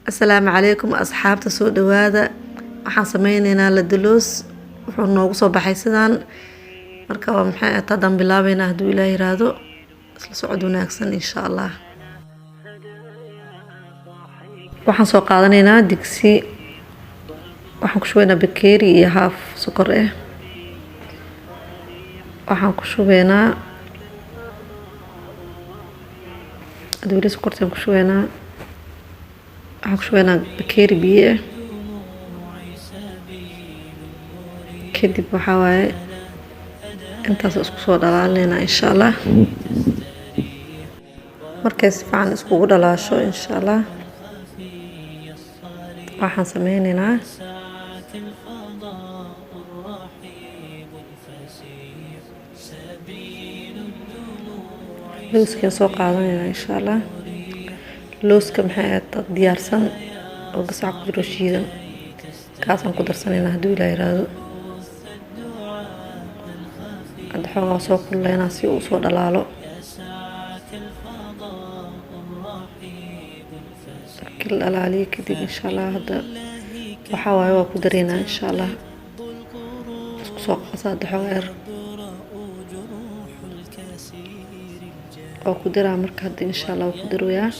السلام عليكم أصحاب سoo dhawaada waxaan sameynaynaa la duluus wuxuu noogu soo baxay sidaan marka waa maxay tadan bilaabayna haduu Ilaahay yiraahdo isla socod wanaagsan insha Allah waxaan soo qaadanaynaa digsi waxaan ku shubaynaa bakeeri iyo haaf sokor ah waxaan ku shubaynaa haduu sokortaan ku shubaynaa waxaan ku shubaynaa bakeeri biyo kadib waxa waaye intaas isku soo dhalaalinayna insha Allah markay si fiican isku dhalaasho insha Allah waxaan sameynaynaa looska soo qaadanaynaa insha Allah looska maxay diyaarsan oo gasac ku jiro shiidan kaasaan ku darsanaynaa haduu Ilaahay yiraahdo hadda xogaa soo kulleynaa si uu soo dhalaalo kil dhalaaliyo kadib insha Allah hadda waxa waaye waa ku dareynaa insha Allah isku soo qasaada xogaa oo ku daraa marka hadda insha Allah ku darooyaa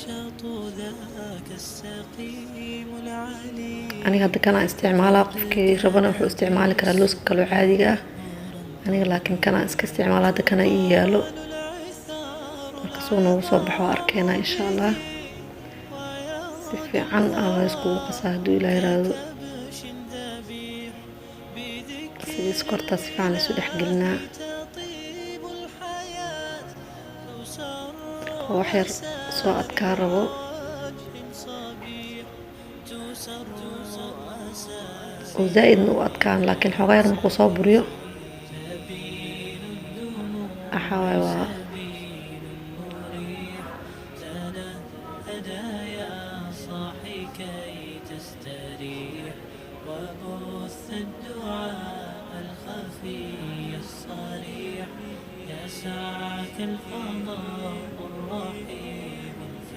aniga hadda kana isticmaalaa qofkii rabana wuxuu isticmaali karaa looska kale caadiga ah aniga laakiin kana iska isticmaalaa hadda kana ii yaalo marka soo noogu soo baxo arkayna insha Allah si fiican aan isku qasaa haduu Ilaahay yiraahdo sidii sokorta si fiican isu dhex gelinaa waxyar soo adkaa rabo وزائد نقط كان لكن حغير مكو صبريو أحاول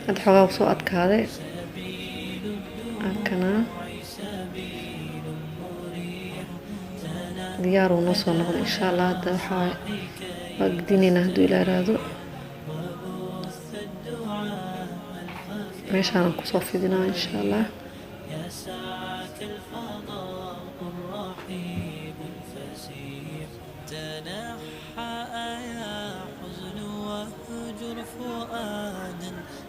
هاد حغاو صوت كاذي أكنا ديار ونص ونقول إن شاء الله هذا حاي وقديني نهدو إلى رادو ماشي أنا كصوفي دينا إن شاء الله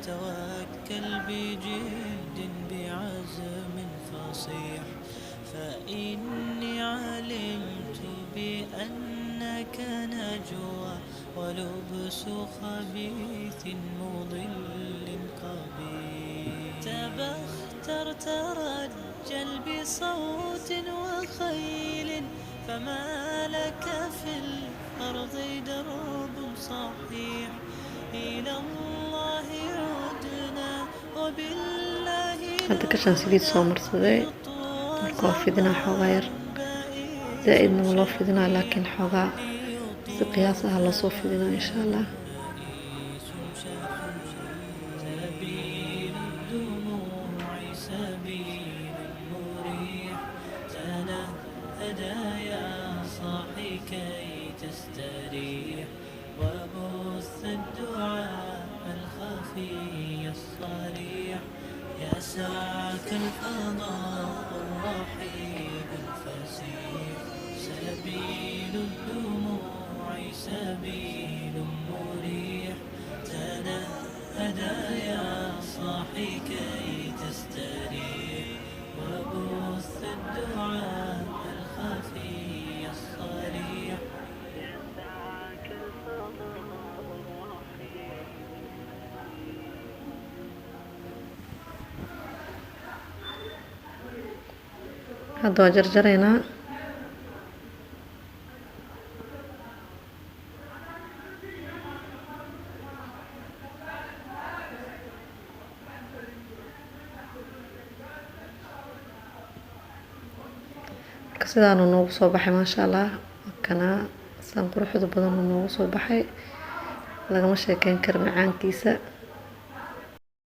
توكل بجد بعزم فصيح فإني علمت بأنك نجوى ولبس خبيث مضل قبيح تبختر ترجل بصوت وخيل فما لك في الأرض درب صحيح إلى الله عدنا وبالله هذا كشان سليد صامر صدي القافدنا حغير زائد نولفدنا لكن حغا بقياسها على صوفدنا إن شاء الله وبث الدعاء الخفي الصريح يسعك الفضاء الرحيب الفسيح سبيل الدموع سبيل مريح تنهدى يا صاحي كي تستريح وبث الدعاء الخفي الصريح هذا جرجرينا كسيدانو نوغو soo baxay ma sha Allah kana san quruxda badan oo noogu soo baxay lagama sheekeyn karo macaankiisa